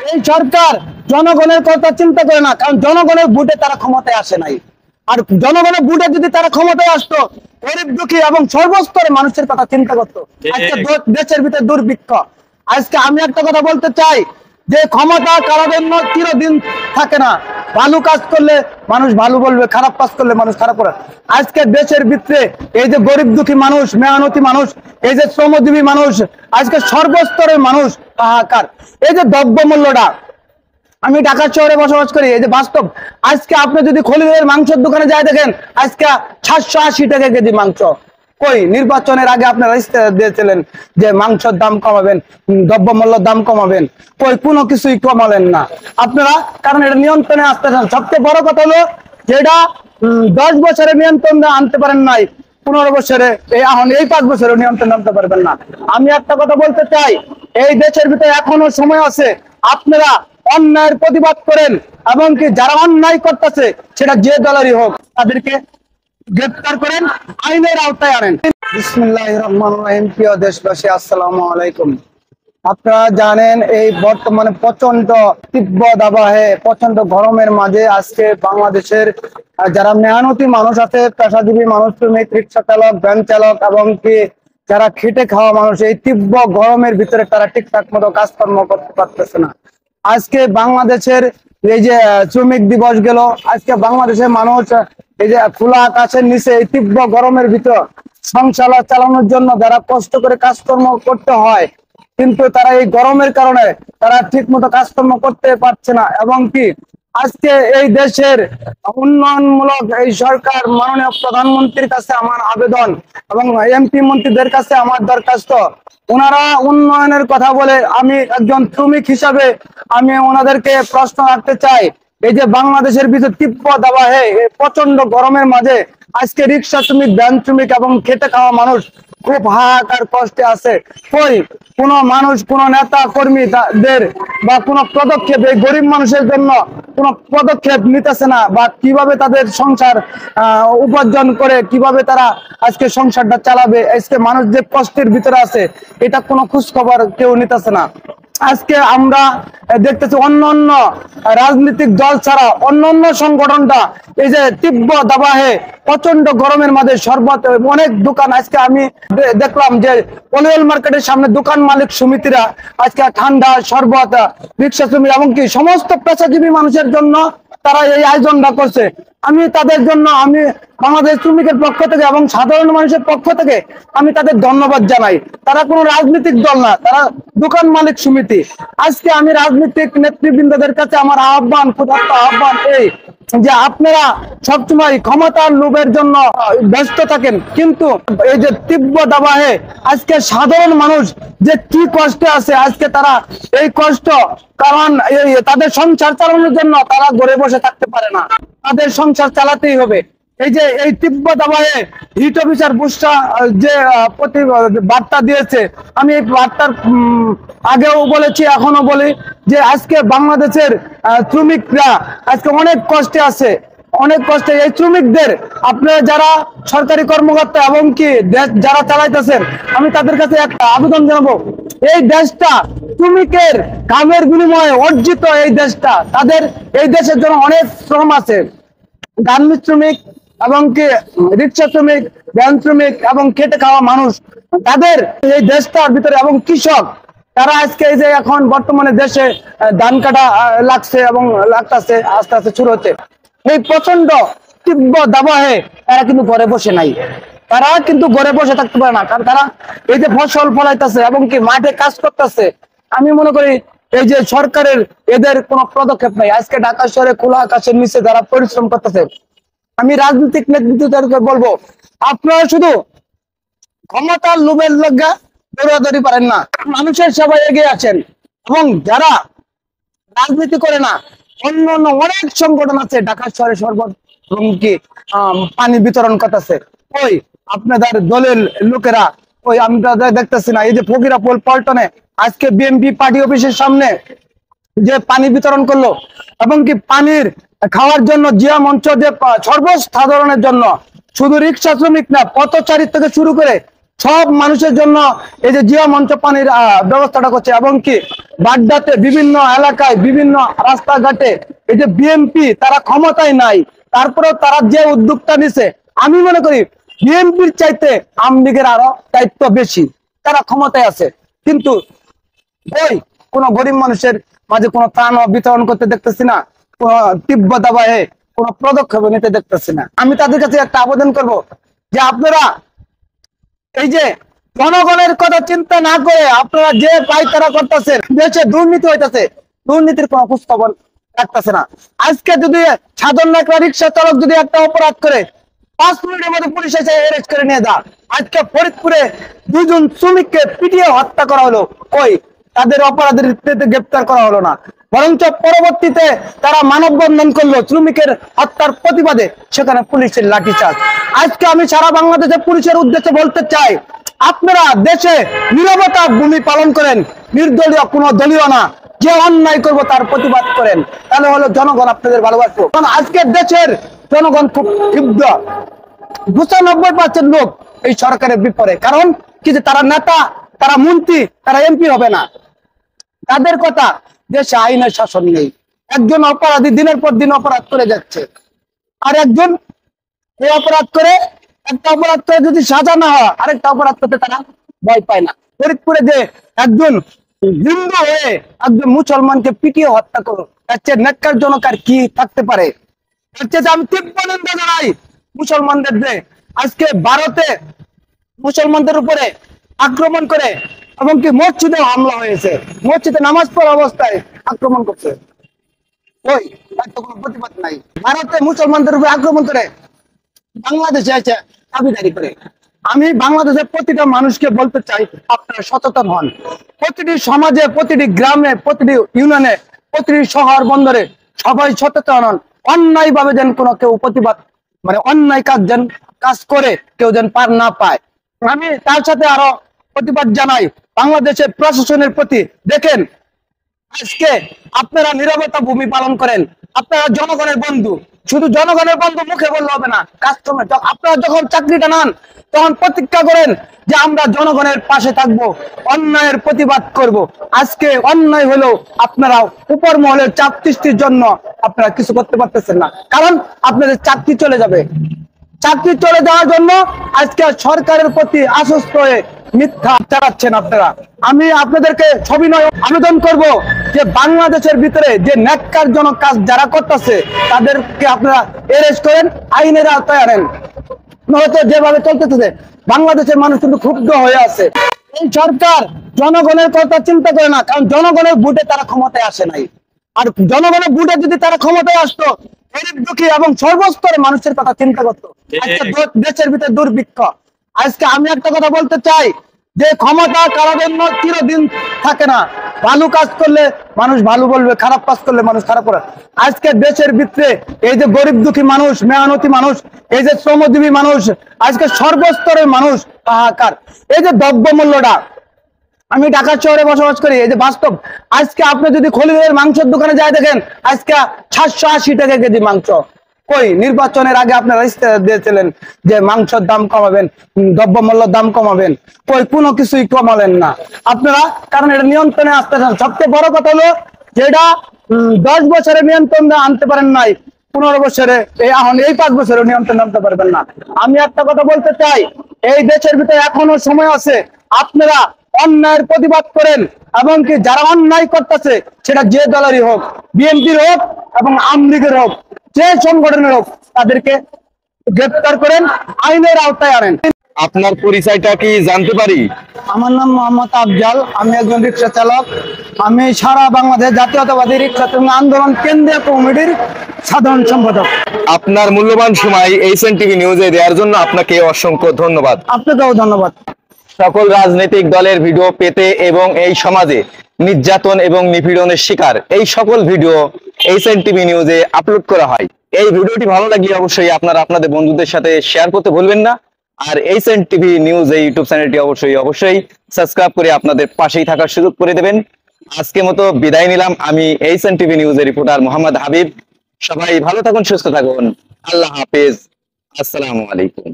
এই সরকার জনগণের কথা চিন্তা করে না, কারণ জনগণের ভোটে তারা ক্ষমতায় আসে নাই। আর জনগণের ভোটে যদি তারা ক্ষমতায় আসতো, গরিব দুঃখী এবং সর্বস্তরের মানুষের কথা চিন্তা করতো। আজকে দেশের ভিতরে দুর্ভিক্ষ। আজকে আমি একটা কথা বলতে চাই যে ক্ষমতা কারোর জন্য চিরদিন থাকে না। ভালো কাজ করলে মানুষ ভালো বলবে, খারাপ কাজ করলে মানুষ খারাপ করে। আজকে দেশের ভিতরে এই যে গরিব দুঃখী মানুষ, মেহনতি মানুষ, এই যে শ্রমজীবী মানুষ, আজকে সর্বস্তরের মানুষ হাহাকার। এই যে দ্রব্যমূল্যটা, আমি ঢাকা শহরে বসবাস করি, এই যে বাস্তব। আজকে আপনি যদি খলিলের মাংসের দোকানে যায় দেখেন আজকে 780 টাকা কেজি মাংস। কই নির্বাচনের আগে আপনারা ইস্তেহার দিয়েছিলেন যে মাংসের দাম কমাবেন, দ্রব্যমূল্যের দাম কমাবেন, কই কোনো কিছুই কমালেন না আপনারা, কারণ এটা নিয়ন্ত্রণে আসতেছেন। সবচেয়ে বড় কথা হলো যেটা 10 বছরে নিয়ন্ত্রণে আনতে পারেন নাই, 15 বছরে এখন এই 5 বছরে নিয়ন্ত্রণে আনতে পারবেন না। আমি একটা কথা বলতে চাই, এই দেশের ভিতরে এখনো সময় আছে, আপনারা অন্যায়ের প্রতিবাদ করেন এবং কি যারা অন্যায় করতেছে সেটা যে দলেরই হোক তাদেরকে গ্রেফতার করেন, আইনের আওতায় আনেন। বিসমিল্লাহির রহমানির রহিম। প্রিয় দেশবাসী, আসসালামু আলাইকুম। আপনারা জানেন এই বর্তমানে প্রচন্ড তীব্র দাবদাহে, প্রচন্ড গরমের মাঝে আজকে বাংলাদেশের যারা মেহনতি মানুষ আছে, পেশাজীবী মানুষ, শ্রমিক, রিক্সা চালক, ভ্যান চালক এবং কি যারা খেটে খাওয়া মানুষ, এই তীব্র গরমের ভিতরে তারা ঠিকঠাক মতো কাজকর্ম করতে পারতেছে না। আজকে বাংলাদেশের এই যে শ্রমিক দিবস গেল, আজকে বাংলাদেশের মানুষ এই যে খোলা আকাশের নিচে এই তীব্র গরমের ভিতর সংসার চালানোর জন্য যারা কষ্ট করে কাজকর্ম করতে হয়, কিন্তু তারা এই গরমের কারণে তারা ঠিক মতো কাজকর্ম করতে পারছে না। এবং কি আজকে এই দেশের উন্নয়নমূলক এই সরকার, মাননীয় প্রধানমন্ত্রীর কাছে আমার আবেদন এবং এমপি মন্ত্রীদের কাছে আমার দরখাস্ত, ওনারা উন্নয়নের কথা বলে, আমি একজন শ্রমিক হিসাবে আমি ওনাদেরকে প্রশ্ন রাখতে চাই, এই যে বাংলাদেশের ভিতরে তীব্র দাবদাহে প্রচন্ড গরমের মাঝে আজকে রিক্সা শ্রমিক, ভ্যান শ্রমিক এবং খেটে খাওয়া মানুষ খুব হাহাকার কষ্টে আছে। কই কোন মানুষ, কোন নেতা কর্মীদের বা কোন পদক্ষেপ এই গরিব মানুষের জন্য কোন পদক্ষেপ নিতেছে না, বা কিভাবে তাদের সংসার উপার্জন করে কিভাবে তারা আজকে সংসারটা চালাবে, আজকে মানুষ যে কষ্টের ভিতরে আছে এটা কোনো খোঁজ খবর কেউ নিতেছে না। আজকে আমরা দেখতেছি অন্য রাজনৈতিক দল ছাড়া অন্য সংগঠনটা এই যে তীব্র দাবদাহে প্রচন্ড গরমের মাঝে শরবত, অনেক দোকান, আজকে আমি দেখলাম যে পলিওল মার্কেটের সামনে দোকান মালিক সমিতিরা আজকে ঠান্ডা শরবত, রিক্সা শ্রমিক এবং কি সমস্ত পেশাজীবী মানুষের জন্য তারা এই আয়োজনটা করছে। আমি তাদের জন্য, আমি বাংলাদেশ শ্রমিকের পক্ষ থেকে এবং সাধারণ মানুষের পক্ষ থেকে আমি তাদের ধন্যবাদ জানাই। তারা কোনো রাজনৈতিক দল না, তারা দোকান মালিক সমিতি। আজকে আমি রাজনৈতিক নেতৃবৃন্দদের কাছে আমার আহ্বান, ক্ষুধার্ত আহ্বান এই যে আপনারা সবসময় ক্ষমতার লোভের জন্য ব্যস্ত থাকেন, কিন্তু এই যে তীব্র দাবদাহে আজকে সাধারণ মানুষ যে কি কষ্টে আছে, আজকে তারা এই কষ্ট, কারণ তাদের সংসার চালানোর জন্য তারা ঘরে বসে থাকতে পারে না, তাদের সংসার চালাতেই হবে। এই যে এই তীব্র দাবদাহে হিট অফিসার বুশরা যে বার্তা দিয়েছে, আমি এই বার্তার আগেও বলেছি, এখনো বলি যে আজকে বাংলাদেশের শ্রমিকরা আজকে অনেক কষ্টে আছে, অনেক কষ্টে। এই শ্রমিকদের আপনারা যারা সরকারি কর্মকর্তা এবং কি দেশ যারা চালাইতেছেন, আমি তাদের কাছে একটা আবেদন জানাবো, এই দেশটা শ্রমিকের কামের বিনিময়ে অর্জিত এই দেশটা, তাদের এই দেশের জন্য অনেক শ্রম আছে। গার্মেন্টস শ্রমিক এবং কি রিক্সা শ্রমিক, ভ্যান শ্রমিক এবং খেটে খাওয়া মানুষ, তাদের এই দেশটার ভিতরে এবং কৃষক, তারা আজকে এই যে এখন বর্তমানে দেশে ধান কাটা লাগছে এবং লাগতেছে, আস্তে আস্তে শুরু হচ্ছে। এই প্রচন্ড তীব্র দাবদাহে তারা কিন্তু ঘরে বসে নাই, তারা কিন্তু ঘরে বসে থাকতে পারে না, কারণ তারা এই যে ফসল ফলাইতেছে এবং কি মাঠে কাজ করতেছে। আমি মনে করি এই যে সরকারের এদের কোনো পদক্ষেপ নাই। আজকে ঢাকা শহরে খোলা আকাশের নিচে যারা পরিশ্রম করতেছে, আমি রাজনৈতিক নেতৃত্বদেরকে বলবো, আপনারা শুধু ক্ষমতার লোভের লগা দৌড়াদৌড়ি পারেন না, মানুষের সেবায় এগিয়ে আছেন। এবং যারা রাজনীতি করে না, অন্য অনেক সংগঠন আছে ঢাকা শহরে শরবত এবং কি পানি বিতরণ করতেছে, ওই আপনাদের দলের লোকেরা, ওই আমরা দেখতেছি না, এই যে ফকিরাপুল পল্টনে আজকে বিএনপি পার্টি অফিসের সামনে যে পানি বিতরণ করলো এবং কি পানির খাওয়ার জন্য জিয়া মঞ্চ যে সর্বসাধারণের জন্য, শুধু রিক্সা শ্রমিক না, পথচারী থেকে শুরু করে সব মানুষের জন্য এই যে জিয়া মঞ্চ পানির ব্যবস্থাটা করছে, এবং কি বাড্ডাতে বিভিন্ন এলাকায় বিভিন্ন রাস্তাঘাটে এই যে বিএনপি তারা ক্ষমতায় নাই, তারপরেও তারা যে উদ্যোগটা নিছে, আমি মনে করি বিএনপির চাইতে আওয়ামী লীগের আরো দায়িত্ব বেশি, তারা ক্ষমতায় আছে কিন্তু ওই কোন গরিব মানুষের মাঝে কোনো ত্রাণ বিতরণ করতে দেখতেছি না, কোন তীব্র দাবায় কোন পদক্ষেপ নিতে দেখতেছি না। আমি তাদের কাছে একটা আবেদন করব যে আপনারা এই যে জনগণের কথা চিন্তা না করে আপনারা যে পায়তারা করতেছেন, দেশে দুর্নীতি হইতেছে, দুর্নীতির কোনো খোঁজ খবর রাখতেছে না। আজকে যদি সাধারণ একটা রিক্সা চালক যদি একটা অপরাধ করে 5 মিনিটের মধ্যে পুলিশ এসে অ্যারেস্ট করে নিয়ে যায়, আজকে ফরিদপুরে 2 জন শ্রমিককে পিটিয়ে হত্যা করা হলো, কই তাদের অপরাধের ভিত্তিতে গ্রেপ্তার করা হলো না, বরঞ্চ পরবর্তীতে তারা মানববন্ধন করলো শ্রমিকের হত্যার প্রতিবাদে, সেখানে পুলিশের লাঠিচার্জ। আজকে আমি সারা বাংলাদেশের পুলিশের উদ্দেশ্যে বলতে চাই, আপনারা দেশে নীরবতা ভূমি পালন করেন, নির্দলীয় কোনো দলীয় না, যে অন্যায় করবো তার প্রতিবাদ করেন, তাহলে হলো জনগণ আপনাদের ভালোবাসবো। কারণ আজকের দেশের জনগণ খুব ক্ষুব্ধ, 95% লোক এই সরকারের বিপরীতে। কারণ কি যে তারা নেতা, তারা মন্ত্রী, তারা এমপি হবে না, তাদের কথা দেশে আইনের শাসন নেই। একজন অপরাধী দিনের পর দিন অপরাধ করে যাচ্ছে, আর একজন এই অপরাধ করে একটা অপরাধ করে যদি সাজা না হয় আরেকটা অপরাধ করতে তারা ভয় পায় না। ফরিদপুরে যে একজন হিন্দু হয়ে একজন মুসলমানকে পিটিয়ে হত্যা করো, তার চেয়ে ন্যাক্কারজনক আর কি থাকতে পারে? তার চেয়ে আমি তীব্র নিন্দা জানাই মুসলমানদের যে আজকে ভারতে মুসলমানদের উপরে আক্রমণ করে, এবং কি মসজিদে হামলা হয়েছে, মসজিদে নামাজ পড়া অবস্থায় আক্রমণ করছে, ওই তার তো কোনো প্রতিবাদ নাই। ভারতে মুসলমানদের উপরে আক্রমণ করে বাংলাদেশে এসে দাবিদারি করে। আমি বাংলাদেশের প্রতিটা মানুষকে বলতে চাই, আপনারা সচেতন হন। প্রতিটি সমাজে, প্রতিটি গ্রামে, প্রতিটি ইউনিয়নে, প্রতিটি শহর বন্দরে সবাই সচেতন হন। অন্যায় ভাবে যেন কোনো কেউ প্রতিবাদ অন্যায় কাজ করে কেউ যেন পার না পায়। আমি তার সাথে আরো প্রতিবাদ জানাই বাংলাদেশের প্রশাসনের প্রতি। দেখেন আজকে আপনারা নীরবতা ভূমি পালন করেন, আপনারা জনগণের বন্ধু, শুধু জনগণের বন্ধু মুখে বললে হবে না, কাজকর্মে। আপনারা যখন চাকরিটা নেন তখন প্রতিজ্ঞা করেন যে আমরা জনগণের পাশে থাকবো, অন্যায়ের প্রতিবাদ করব। আজকে অন্যায় হলো আপনারা উপর মহলের চাপ সৃষ্টির জন্য আপনারা কিছু করতে পারতেছেন না, কারণ আপনাদের চাকরি চলে যাবে। চাকরি চলে যাওয়ার জন্য আজকে সরকারের প্রতি আশ্বস্ত হয়ে মিথ্যা চালাচ্ছেন আপনারা। আমি আপনাদেরকে সবিনয় আবেদন করব যে বাংলাদেশের ভিতরে যে ন্যাক্কারজনক কাজ যারা করতেছে তাদেরকে আপনারা অ্যারেস্ট করেন, আইনের আওতায় আনেন। নয়তো যেভাবে চলতেছে বাংলাদেশের মানুষ কিন্তু ক্ষুব্ধ হয়ে আছে। এই সরকার জনগণের কথা চিন্তা করে না, কারণ জনগণের ভোটে তারা ক্ষমতায় আসে নাই। আর জনগণের ভোটে যদি তারা ক্ষমতায় আসতো, গরিব দুঃখী এবং সর্বস্তরের মানুষের কথা চিন্তা করতো। আজকে দেশের ভিতরে দুর্ভিক্ষ। আজকে আমি একটা কথা বলতে চাই যে ক্ষমতা কারোর জন্য চিরদিন থাকে না। ভালো কাজ করলে মানুষ ভালো বলবে, খারাপ কাজ করলে মানুষ খারাপ করে। আজকে দেশের ভিতরে এই যে গরিব দুঃখী মানুষ, মেহনতি মানুষ, এই যে শ্রমজীবী মানুষ, আজকে সর্বস্তরের মানুষ হাহাকার। এই যে দ্রব্যমূল্যটা, আমি ঢাকা শহরে বসবাস করি, এই যে বাস্তব। আজকে আপনি যদি খলিলের মাংসের দোকানে যায় দেখেন আজকে 780 টাকা কেজি মাংস। কই নির্বাচনের আগে আপনারা ইস্তেহার দিয়েছিলেন যে মাংসের দাম কমাবেন, দ্রব্যমূল্যের দাম কমাবেন, কই কোনো কিছুই কমালেন না আপনারা, কারণ এটা নিয়ন্ত্রণে আসতেছেন। সবচেয়ে বড় কথা হলো যেটা 10 বছরে নিয়ন্ত্রণে আনতে পারেন নাই, 15 বছরে এখন এই 5 বছরে নিয়ন্ত্রণে আনতে পারবেন না। আমি একটা কথা বলতে চাই, এই দেশের ভিতরে এখনো সময় আছে, আপনারা অন্যায়ের প্রতিবাদ করেন, এবং কি যারা অন্যায় করতেছে সেটা যে দলেরই হোক, বিএনপির হোক এবং আওয়ামী লীগের হোক, যে সংগঠনের হোক, তাদেরকে গ্রেফতার করেন, আইনের আওতায় আনেন। আপনার পরিচয়টা কি জানতে পারি? আমার নাম মোহাম্মদ আফজাল, আমি একজন রিক্সা চালক। আমি সারা বাংলাদেশ জাতীয়তাবাদী রিক্সা আন্দোলন কেন্দ্রীয় কমিটির সাধারণ সম্পাদক। আপনার মূল্যবান সময় এইচএন টিভি নিউজে দেওয়ার জন্য আপনাকে অসংখ্য ধন্যবাদ। আপনাকেও ধন্যবাদ। সকল রাজনৈতিক দলের ভিডিও পেতে এবং এই সমাজে নির্যাতন এবং নিপীড়নের শিকার এই সকল ভিডিও এইচএন টিভি নিউজে আপলোড করা হয়। এই ভিডিওটি ভালো লাগলে অবশ্যই আপনারা আপনাদের বন্ধুদের সাথে শেয়ার করতে ভুলবেন না। আর এইচএন টিভি নিউজ এই ইউটিউব চ্যানেলটি অবশ্যই সাবস্ক্রাইব করে আপনাদের পাশেই থাকার সুযোগ করে দেবেন। আজকের মতো বিদায় নিলাম। আমি এইচএন টিভি নিউজের রিপোর্টার মোহাম্মদ হাবিব। সবাই ভালো থাকুন, সুস্থ থাকুন। আল্লাহ হাফেজ। আসসালামু আলাইকুম।